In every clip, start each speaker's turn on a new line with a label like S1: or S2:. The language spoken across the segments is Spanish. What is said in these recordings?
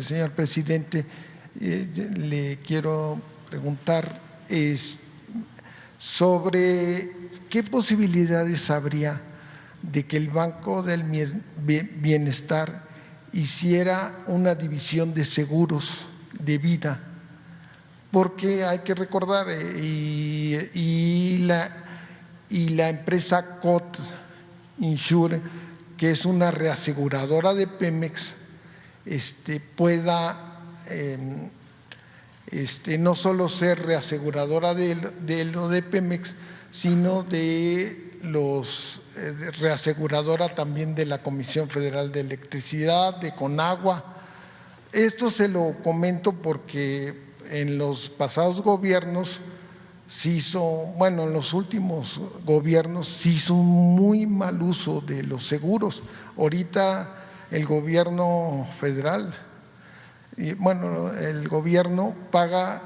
S1: señor presidente, le quiero preguntar sobre qué posibilidades habría de que el Banco del Bienestar hiciera una división de seguros de vida, porque hay que recordar, y la empresa COT Insure, que es una reaseguradora de Pemex, pueda no solo ser reaseguradora de lo de Pemex, sino de los reaseguradora también de la Comisión Federal de Electricidad, de Conagua. Esto se lo comento porque en los pasados gobiernos en los últimos gobiernos se hizo un muy mal uso de los seguros. Ahorita el gobierno federal, el gobierno paga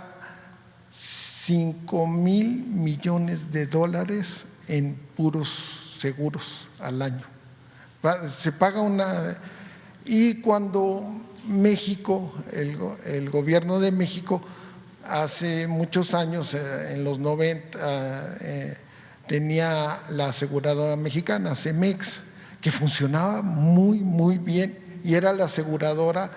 S1: 5,000 millones de dólares en puros seguros al año. Se paga y cuando México, el gobierno de México, hace muchos años, en los 90, tenía la aseguradora mexicana, Cemex, que funcionaba muy, muy bien y era la aseguradora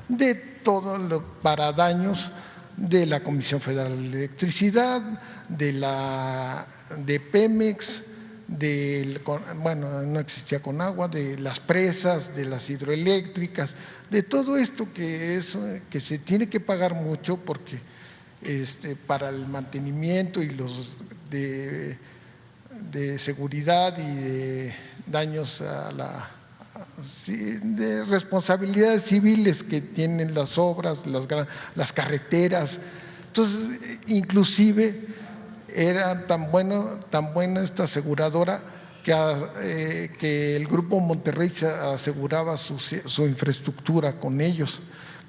S1: de todo para daños de la Comisión Federal de Electricidad, de Pemex, no existía Conagua, de las presas, de las hidroeléctricas, de todo esto que se tiene que pagar mucho porque para el mantenimiento y los de seguridad y de daños de responsabilidades civiles que tienen las obras, las carreteras. Entonces, inclusive era tan buena esta aseguradora que el Grupo Monterrey aseguraba su infraestructura con ellos,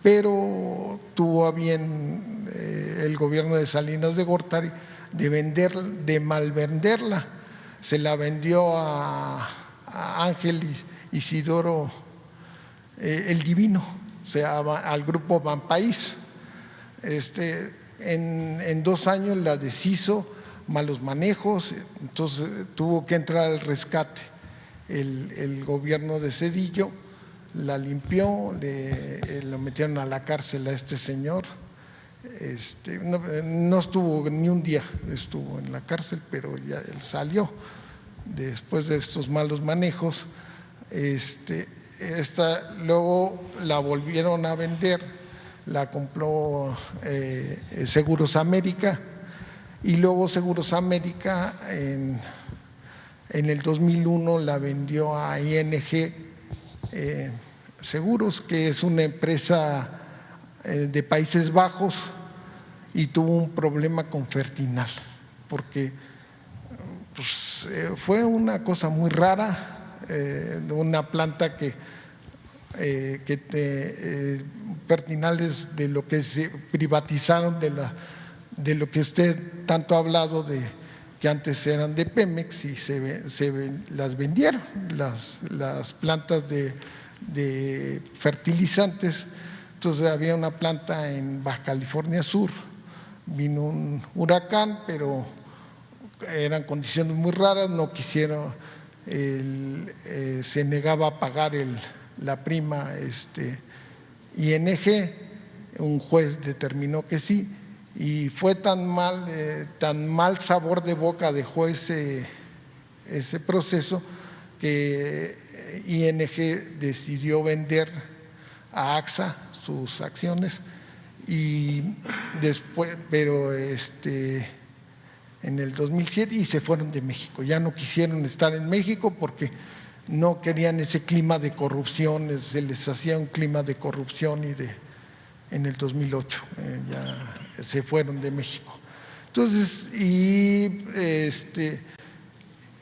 S1: pero tuvo a bien el gobierno de Salinas de Gortari de malvenderla. Se la vendió a Ángel Isidoro el Divino, o sea, al Grupo Banpaís. En 2 años la deshizo, malos manejos, entonces tuvo que entrar al rescate el gobierno de Zedillo, la limpió, lo metieron a la cárcel a este señor. No estuvo ni un día, estuvo en la cárcel, pero ya él salió después de estos malos manejos. Luego la volvieron a vender, la compró Seguros América, y luego Seguros América en el 2001 la vendió a ING Seguros, que es una empresa de Países Bajos, y tuvo un problema con Fertinal, porque fue una cosa muy rara, una planta que Fertinal es de lo que se privatizaron, de lo que usted tanto ha hablado, de que antes eran de Pemex y las vendieron, las plantas de fertilizantes. Entonces había una planta en Baja California Sur, vino un huracán, pero eran condiciones muy raras, no quisieron, se negaba a pagar la prima ING, un juez determinó que sí, y fue tan mal sabor de boca dejó ese proceso que ING decidió vender a AXA sus acciones, y después, pero en el 2007, y se fueron de México. Ya no quisieron estar en México porque no querían ese clima de corrupción, se les hacía un clima de corrupción, en el 2008 ya se fueron de México. Entonces,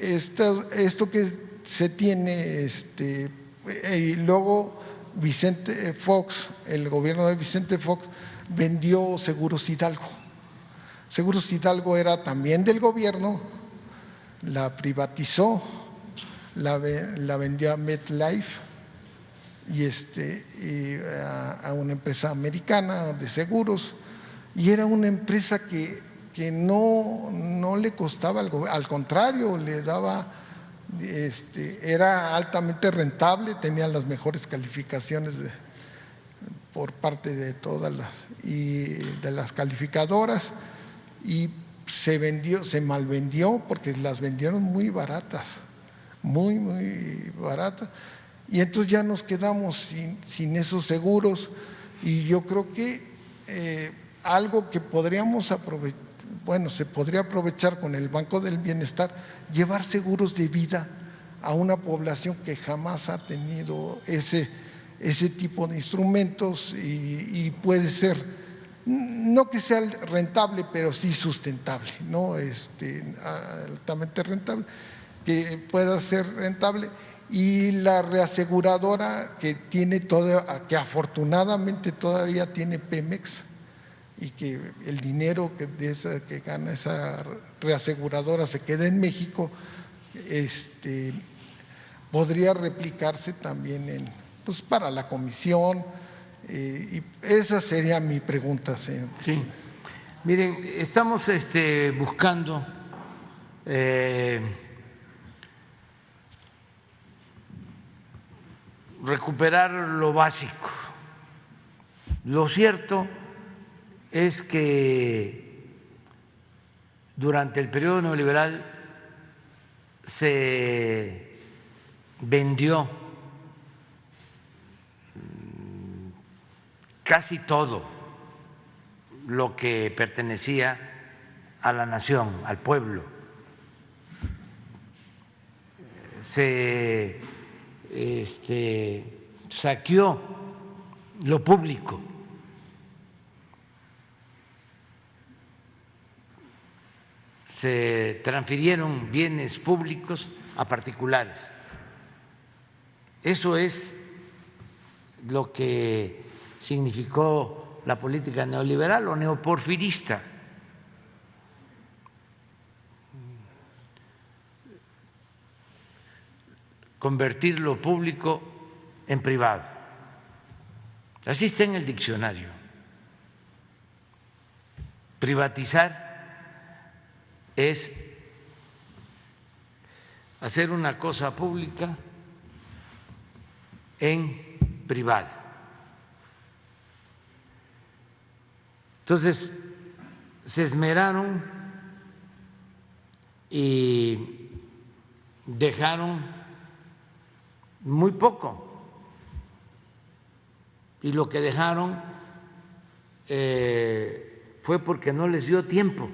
S1: esto que se tiene, y luego Vicente Fox, el gobierno de Vicente Fox, vendió Seguros Hidalgo. Seguros Hidalgo era también del gobierno, la privatizó, la vendió a MetLife, a una empresa americana de seguros, y era una empresa que no le costaba algo, al contrario, le daba, era altamente rentable, tenía las mejores calificaciones por parte de todas de las calificadoras, y se malvendió porque las vendieron muy baratas, muy baratas, y entonces ya nos quedamos sin esos seguros. Y yo creo que algo que podríamos aprovechar, bueno, se podría aprovechar con el Banco del Bienestar, llevar seguros de vida a una población que jamás ha tenido ese tipo de instrumentos, y puede ser, no que sea rentable, pero sí sustentable, ¿no? Altamente rentable, que pueda ser rentable. Y la reaseguradora que que afortunadamente todavía tiene Pemex, y que el dinero que gana esa reaseguradora se queda en México, podría replicarse también pues para la comisión. Y esa sería mi pregunta, señor.
S2: Sí. Miren, estamos buscando recuperar lo básico. Lo cierto es que durante el periodo neoliberal se vendió casi todo lo que pertenecía a la nación, al pueblo. Se saqueó lo público. Se transfirieron bienes públicos a particulares. Eso es lo que significó la política neoliberal o neoporfirista. Convertir lo público en privado. Así está en el diccionario. Privatizar es hacer una cosa pública en privada. Entonces, se esmeraron y dejaron muy poco. Y lo que dejaron fue porque no les dio tiempo.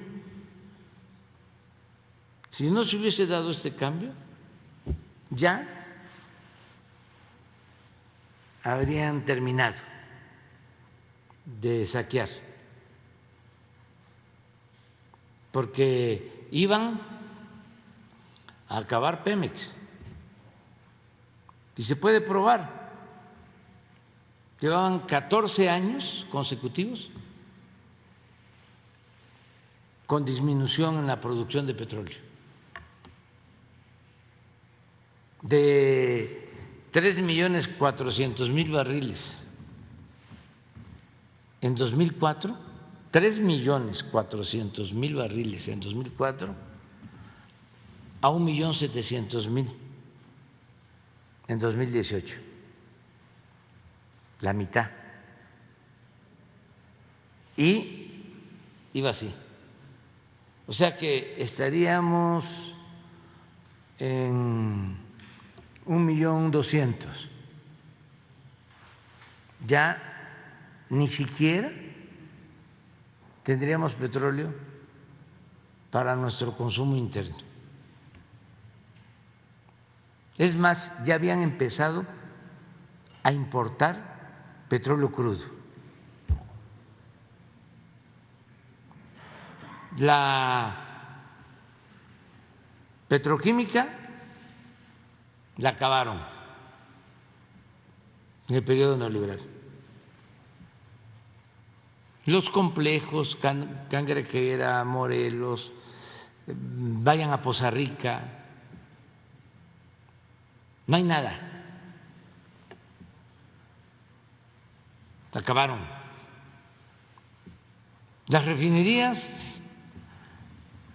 S2: Si no se hubiese dado este cambio, ya habrían terminado de saquear, porque iban a acabar Pemex. Y se puede probar. Llevaban 14 años consecutivos con disminución en la producción de petróleo. De 3.400.000 barriles en 2004, 3.400.000 barriles en 2004, a 1.700.000 en 2018, la mitad. Y iba así. O sea que estaríamos en 1.200.000. Ya ni siquiera tendríamos petróleo para nuestro consumo interno. Es más, ya habían empezado a importar petróleo crudo. La petroquímica la acabaron en el periodo neoliberal. Los complejos, Cangrequera, Morelos, vayan a Poza Rica, no hay nada. acabaron. Las refinerías,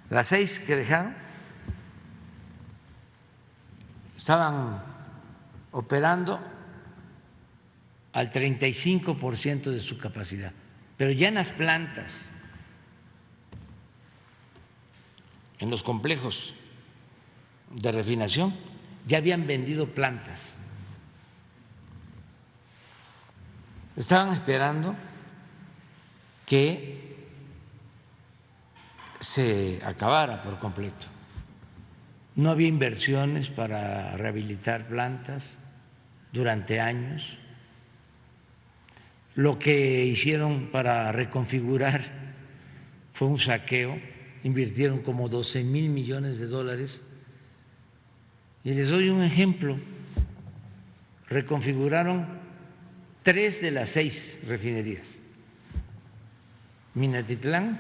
S2: las 6 que dejaron, estaban operando al 35% de su capacidad, pero ya en las plantas, en los complejos de refinación, ya habían vendido plantas. Estaban esperando que se acabara por completo. No había inversiones para rehabilitar plantas durante años. Lo que hicieron para reconfigurar fue un saqueo, invirtieron como 12,000 millones de dólares. Y les doy un ejemplo, reconfiguraron 3 de las 6 refinerías: Minatitlán,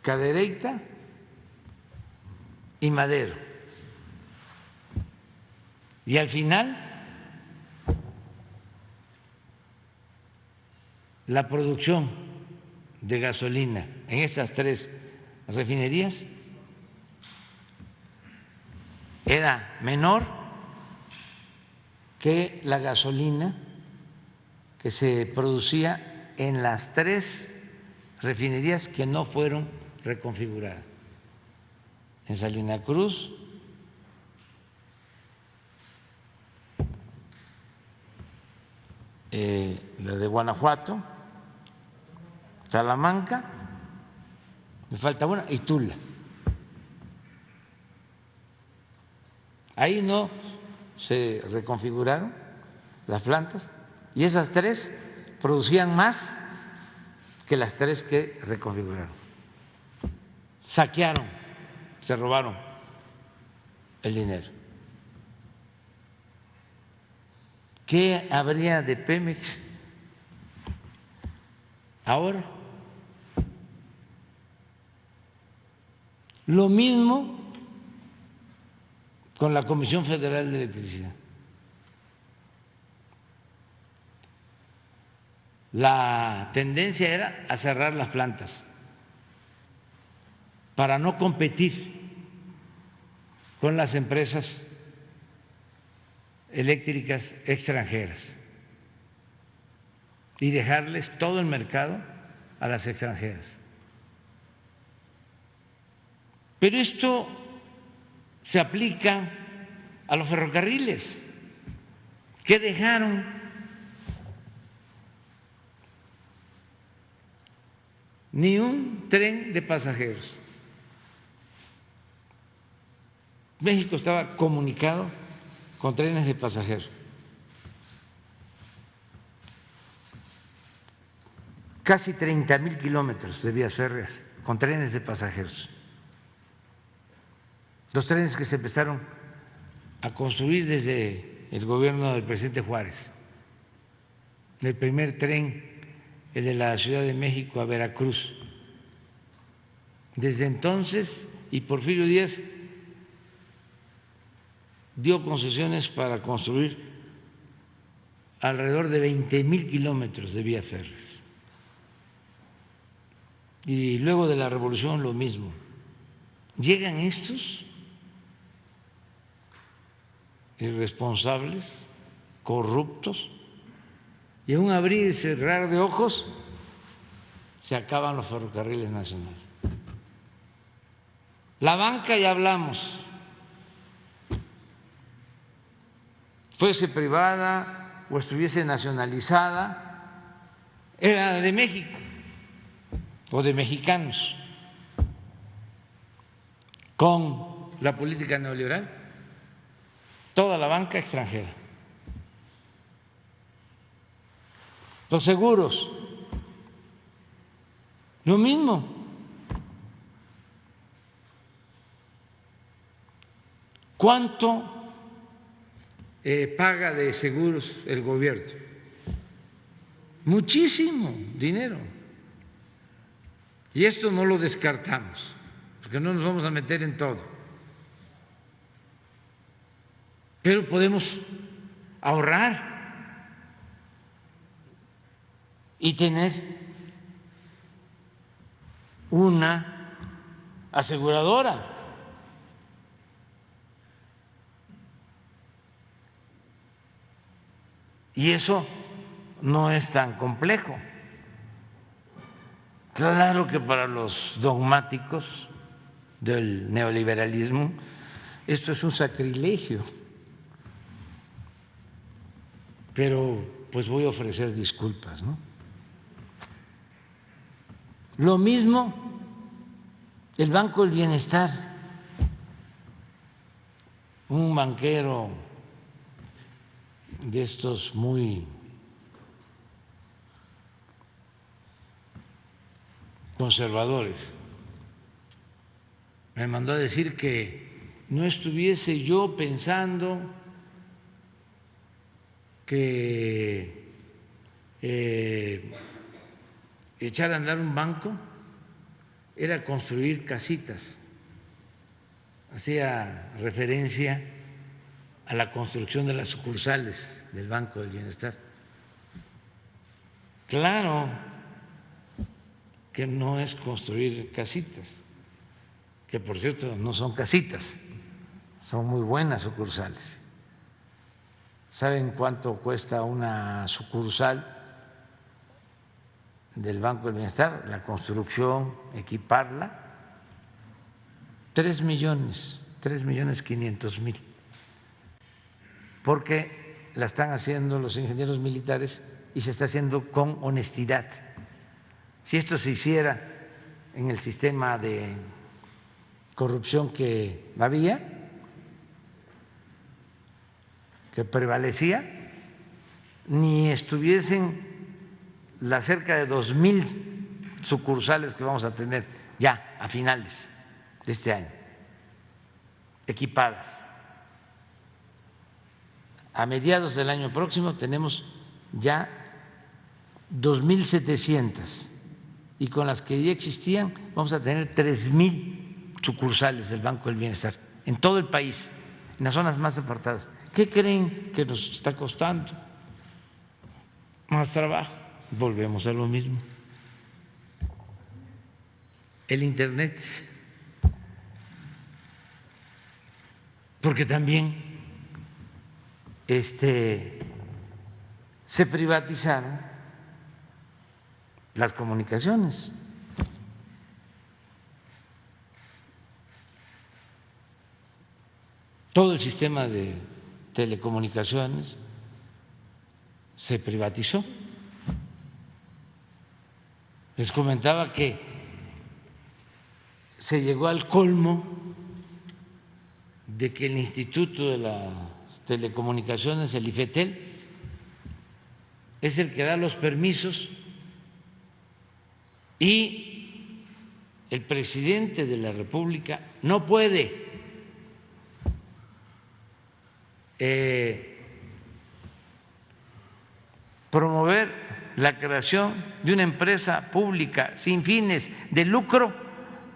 S2: Cadereyta y Madero. Y al final la producción de gasolina en estas 3 refinerías era menor que la gasolina que se producía en las 3 refinerías que no fueron reconfiguradas: en Salina Cruz, la de Guanajuato, Salamanca, me falta una, y Tula. Ahí no se reconfiguraron las plantas y esas 3 producían más que las 3 que reconfiguraron. Saquearon, se robaron el dinero. ¿Qué habría de Pemex ahora? Lo mismo con la Comisión Federal de Electricidad. La tendencia era a cerrar las plantas para no competir con las empresas eléctricas extranjeras y dejarles todo el mercado a las extranjeras. Pero esto se aplica a los ferrocarriles, que dejaron ni un tren de pasajeros. México estaba comunicado con trenes de pasajeros. Casi 30,000 kilómetros de vías férreas con trenes de pasajeros. Los trenes que se empezaron a construir desde el gobierno del presidente Juárez. El primer tren, el de la Ciudad de México a Veracruz. Desde entonces, y Porfirio Díaz dio concesiones para construir alrededor de 20,000 kilómetros de vías férreas. Y luego de la revolución lo mismo. Llegan estos irresponsables, corruptos, y en un abrir y cerrar de ojos se acaban los ferrocarriles nacionales. La banca, ya hablamos, fuese privada o estuviese nacionalizada, era de México o de mexicanos. Con la política neoliberal, toda la banca extranjera. Los seguros, lo mismo. ¿Cuánto paga de seguros el gobierno? Muchísimo dinero. Y esto no lo descartamos, porque no nos vamos a meter en todo. Pero podemos ahorrar y tener una aseguradora. Y eso no es tan complejo. Claro que para los dogmáticos del neoliberalismo esto es un sacrilegio, pero pues voy a ofrecer disculpas, ¿no? Lo mismo el Banco del Bienestar, un banquero de estos muy conservadores me mandó a decir que no estuviese yo pensando que echar a andar un banco era construir casitas. Hacía referencia a la construcción de las sucursales del Banco del Bienestar. Claro que no es construir casitas, que por cierto no son casitas, son muy buenas sucursales. ¿Saben cuánto cuesta una sucursal del Banco del Bienestar? La construcción, equiparla, 3.500.000, porque la están haciendo los ingenieros militares y se está haciendo con honestidad. Si esto se hiciera en el sistema de corrupción que había, que prevalecía, ni estuviesen las cerca de 2.000 sucursales que vamos a tener ya a finales de este año, equipadas. A mediados del año próximo tenemos ya 2.700 y con las que ya existían vamos a tener 3.000 sucursales del Banco del Bienestar en todo el país, en las zonas más apartadas. ¿Qué creen que nos está costando? Más trabajo. Volvemos a lo mismo. El Internet, porque también se privatizaron las comunicaciones. Todo el sistema de telecomunicaciones se privatizó. Les comentaba que se llegó al colmo de que el Instituto de las Telecomunicaciones, el IFETEL, es el que da los permisos y el presidente de la República no puede promover la creación de una empresa pública sin fines de lucro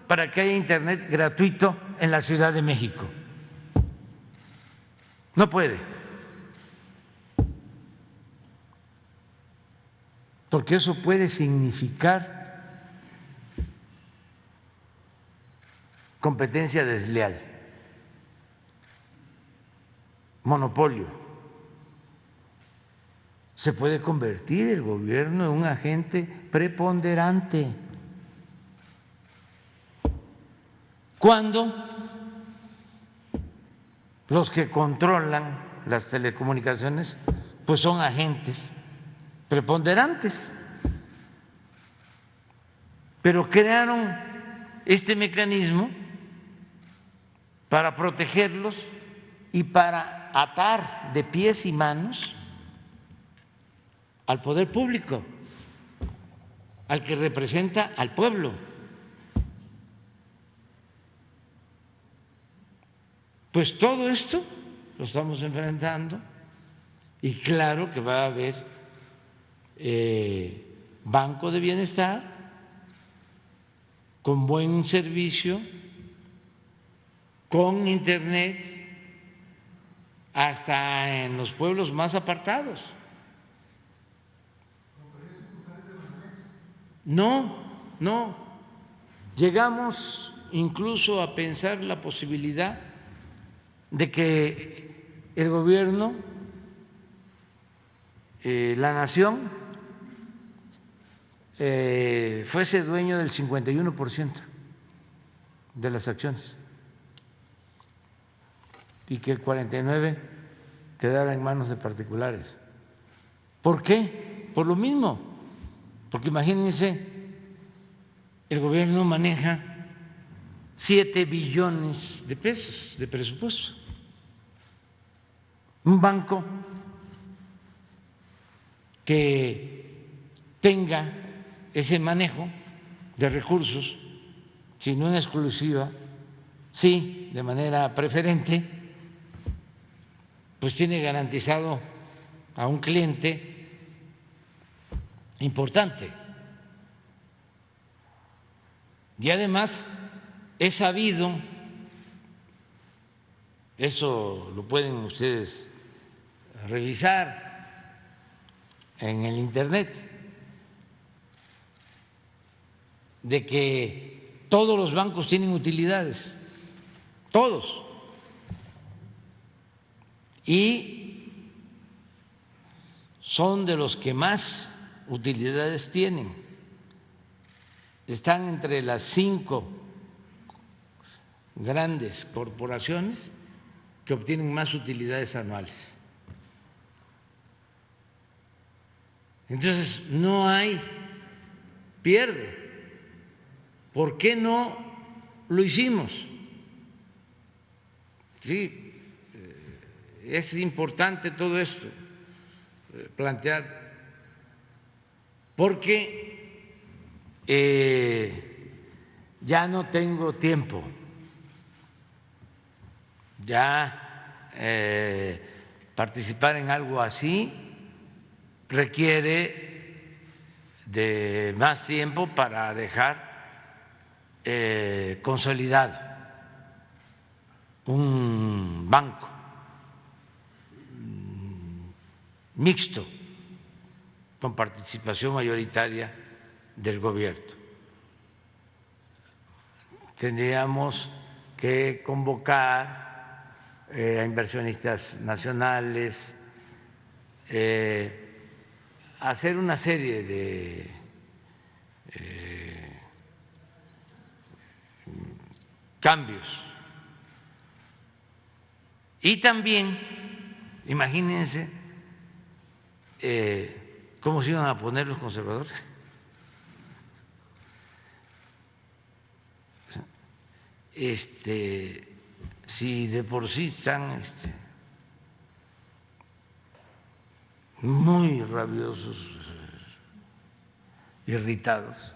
S2: para que haya Internet gratuito en la Ciudad de México. No puede, porque eso puede significar competencia desleal, monopolio. Se puede convertir el gobierno en un agente preponderante cuando los que controlan las telecomunicaciones pues son agentes preponderantes, pero crearon este mecanismo para protegerlos y para atar de pies y manos al poder público, al que representa al pueblo. Pues todo esto lo estamos enfrentando y claro que va a haber banco de bienestar con buen servicio, con internet, hasta en los pueblos más apartados. No, no. Llegamos incluso a pensar la posibilidad de que el gobierno, la nación, fuese dueño del 51% de las acciones y que el 49% quedara en manos de particulares. ¿Por qué? Por lo mismo, porque imagínense, el gobierno maneja 7 billones de pesos de presupuesto. Un banco que tenga ese manejo de recursos, si no en exclusiva, sí de manera preferente, pues tiene garantizado a un cliente importante. Y además he sabido, eso lo pueden ustedes revisar en el internet, de que todos los bancos tienen utilidades, todos, y son de los que más utilidades tienen. Están entre las 5 grandes corporaciones que obtienen más utilidades anuales. Entonces, no hay pierde. ¿Por qué no lo hicimos? Sí, es importante todo esto, plantear, porque ya no tengo tiempo, ya participar en algo así requiere de más tiempo para dejar consolidado un banco mixto con participación mayoritaria del gobierno. Tendríamos que convocar a inversionistas nacionales, hacer una serie de cambios. Y también, imagínense cómo se iban a poner los conservadores. Si de por sí están muy rabiosos, irritados,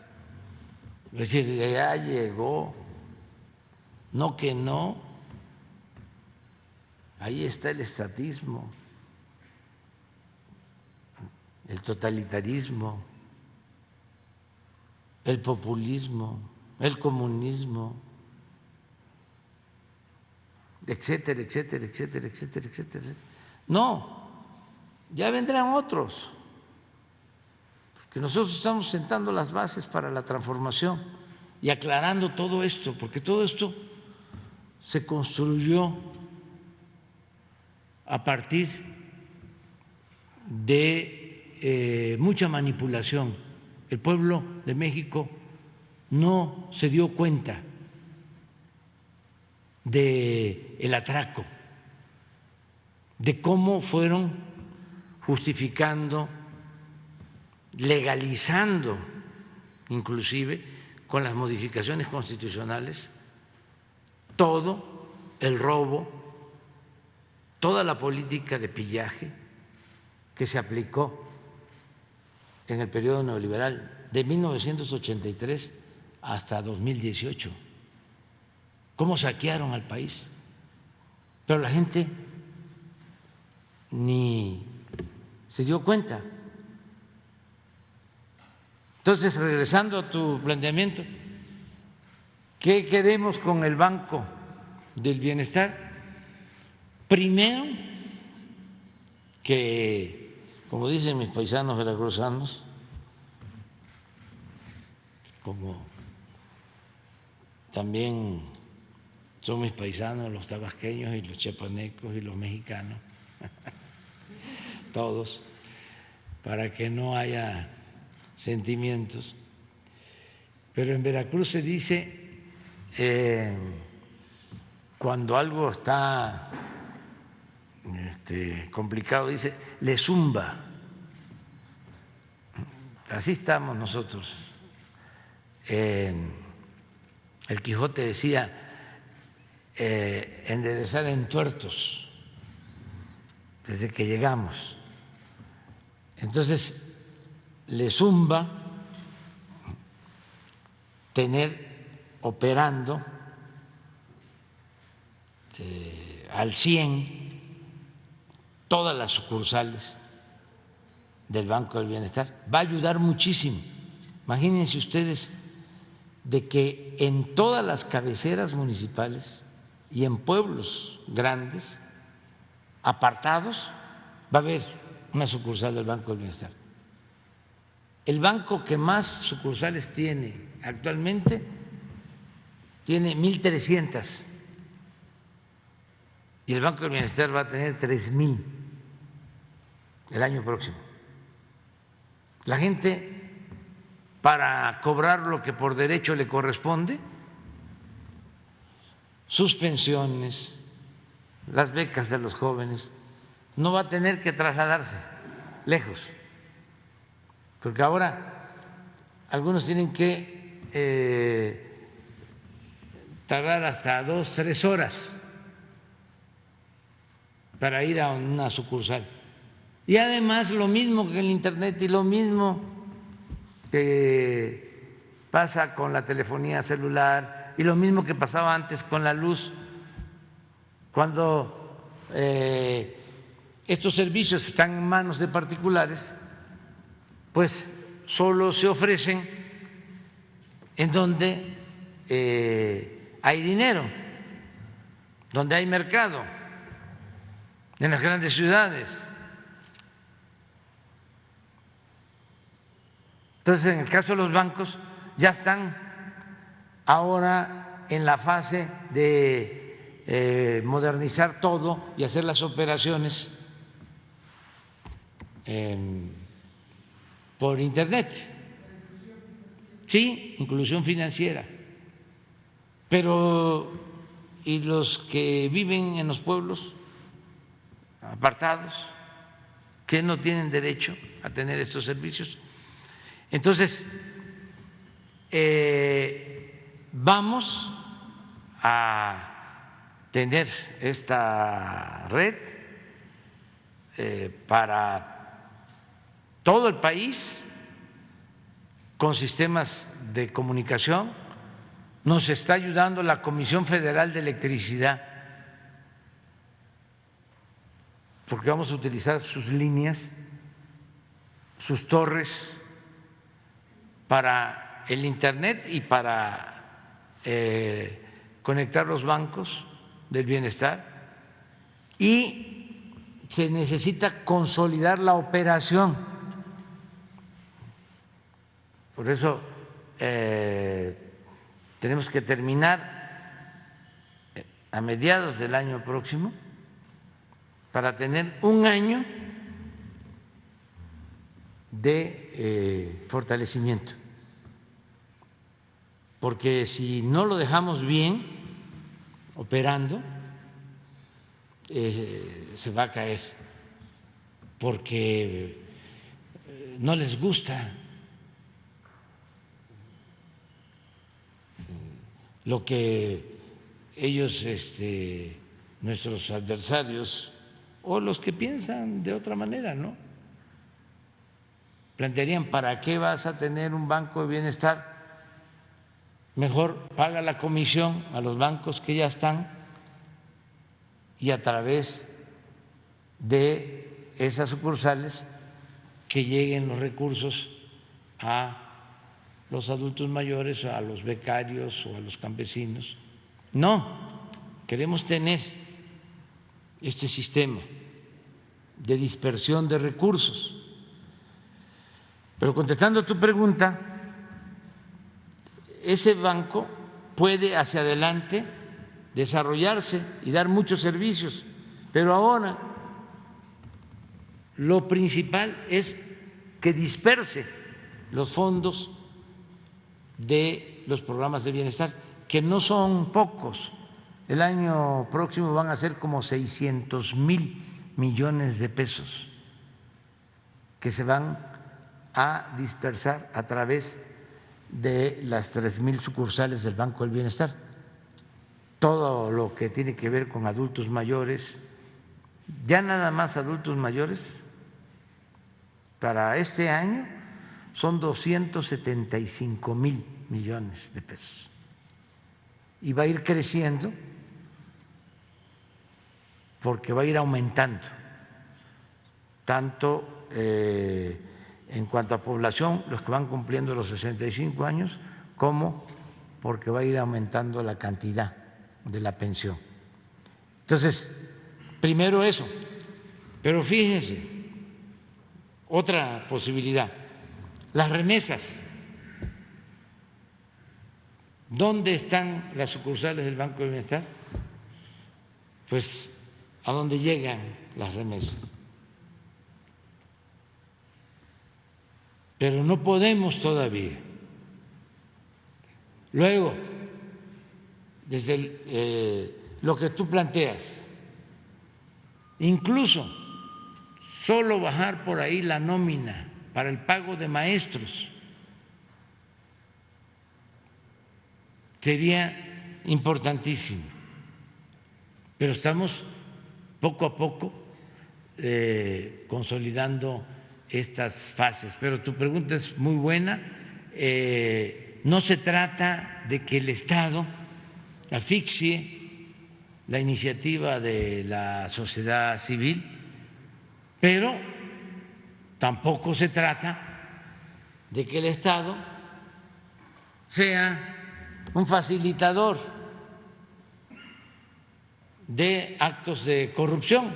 S2: es decir, ya llegó, no que no, ahí está el estatismo, el totalitarismo, el populismo, el comunismo, etcétera, etcétera, etcétera, etcétera, etcétera. No, ya vendrán otros, porque nosotros estamos sentando las bases para la transformación y aclarando todo esto, porque todo esto se construyó a partir de mucha manipulación. El pueblo de México no se dio cuenta del atraco, de cómo fueron justificando, legalizando, inclusive con las modificaciones constitucionales, todo el robo, toda la política de pillaje que se aplicó en el periodo neoliberal de 1983 hasta 2018. Cómo saquearon al país, pero la gente ni se dio cuenta. Entonces, regresando a tu planteamiento, ¿qué queremos con el Banco del Bienestar? Primero, que, como dicen mis paisanos veracruzanos, como también son mis paisanos, los tabasqueños y los chiapanecos y los mexicanos, todos, para que no haya sentimientos. Pero en Veracruz se dice, cuando algo está complicado, dice, le zumba. Así estamos nosotros. El Quijote decía, enderezar entuertos desde que llegamos. Entonces, le zumba tener operando al 100 todas las sucursales del Banco del Bienestar. Va a ayudar muchísimo. Imagínense ustedes de que en todas las cabeceras municipales y en pueblos grandes, apartados, va a haber una sucursal del Banco del Bienestar. El banco que más sucursales tiene actualmente tiene 1,300 y el Banco del Bienestar va a tener 3,000 el año próximo. La gente, para cobrar lo que por derecho le corresponde, sus pensiones, las becas de los jóvenes, no va a tener que trasladarse lejos, porque ahora algunos tienen que tardar hasta 2, 3 horas para ir a una sucursal. Y además lo mismo que el Internet y lo mismo que pasa con la telefonía celular y lo mismo que pasaba antes con la luz, cuando estos servicios están en manos de particulares, pues solo se ofrecen en donde hay dinero, donde hay mercado, en las grandes ciudades. Entonces, en el caso de los bancos, ya están ahora en la fase de modernizar todo y hacer las operaciones por Internet. Sí, inclusión financiera. Pero, ¿y los que viven en los pueblos apartados, que no tienen derecho a tener estos servicios? Entonces, vamos a tener esta red para todo el país con sistemas de comunicación. Nos está ayudando la Comisión Federal de Electricidad, porque vamos a utilizar sus líneas, sus torres para el Internet y para conectar los bancos del bienestar, y se necesita consolidar la operación. Por eso tenemos que terminar a mediados del año próximo para tener un año de fortalecimiento, porque si no lo dejamos bien operando, se va a caer, porque no les gusta lo que ellos, nuestros adversarios o los que piensan de otra manera, ¿no?, plantearían: ¿para qué vas a tener un banco de bienestar? Mejor paga la comisión a los bancos que ya están y a través de esas sucursales que lleguen los recursos a los adultos mayores, a los becarios o a los campesinos. No, queremos tener este sistema de dispersión de recursos. Pero contestando a tu pregunta, ese banco puede hacia adelante desarrollarse y dar muchos servicios, pero ahora lo principal es que disperse los fondos de los programas de bienestar, que no son pocos. El año próximo van a ser como 600,000 millones de pesos que se van a dispersar a través de las 3,000 sucursales del Banco del Bienestar. Todo lo que tiene que ver con adultos mayores, ya nada más adultos mayores, para este año son 275,000 millones de pesos. Y va a ir creciendo porque va a ir aumentando, tanto en cuanto a población, los que van cumpliendo los 65 años, como porque va a ir aumentando la cantidad de la pensión. Entonces, primero eso, pero fíjense, otra posibilidad, las remesas. ¿Dónde están las sucursales del Banco del Bienestar? Pues a dónde llegan las remesas. Pero no podemos todavía. Luego, desde lo que tú planteas, incluso solo bajar por ahí la nómina para el pago de maestros sería importantísimo, pero estamos poco a poco consolidando estas fases. Pero tu pregunta es muy buena. No se trata de que el Estado asfixie la iniciativa de la sociedad civil, pero tampoco se trata de que el Estado sea un facilitador de actos de corrupción,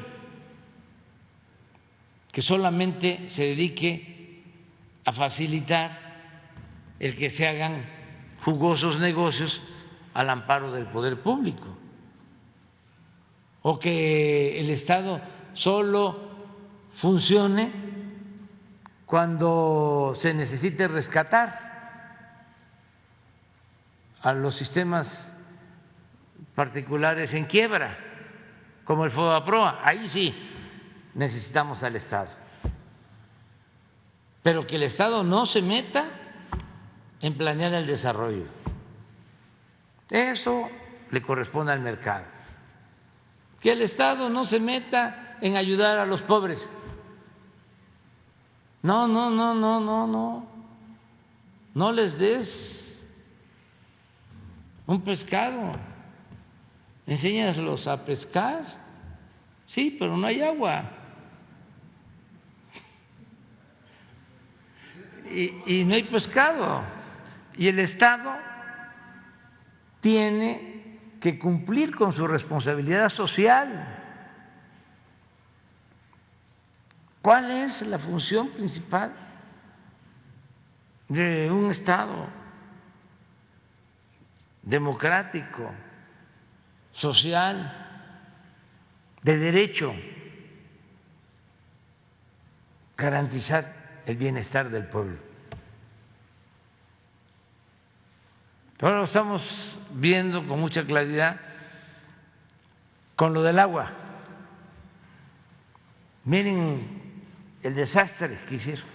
S2: que solamente se dedique a facilitar el que se hagan jugosos negocios al amparo del poder público, o que el Estado solo funcione cuando se necesite rescatar a los sistemas particulares en quiebra, como el FOBAPROA. Ahí sí necesitamos al Estado, pero que el Estado no se meta en planear el desarrollo. Eso le corresponde al mercado. Que el Estado no se meta en ayudar a los pobres. No, no, no, no, no, no. No les des un pescado. Enséñalos a pescar. Sí, pero no hay agua. Y no hay pescado. Y el Estado tiene que cumplir con su responsabilidad social. ¿Cuál es la función principal de un Estado democrático, social, de derecho? Garantizar el bienestar del pueblo. Ahora lo estamos viendo con mucha claridad con lo del agua. Miren el desastre que hicieron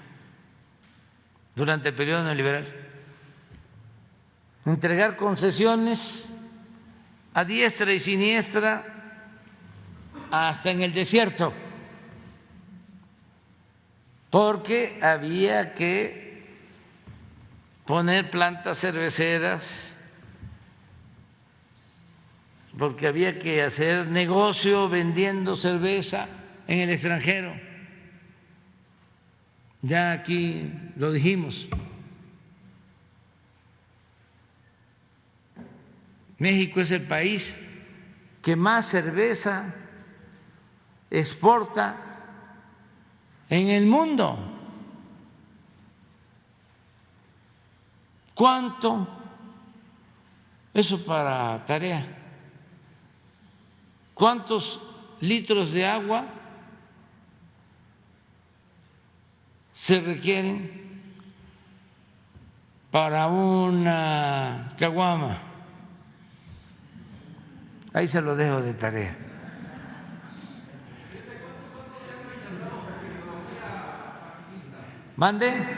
S2: durante el periodo neoliberal. Entregar concesiones a diestra y siniestra hasta en el desierto, porque había que poner plantas cerveceras, porque había que hacer negocio vendiendo cerveza en el extranjero. Ya aquí lo dijimos. México es el país que más cerveza exporta en el mundo. ¿Cuánto Eso para tarea. ¿Cuántos litros de agua se requieren para una caguama? Ahí se lo dejo de tarea. ¿Mande?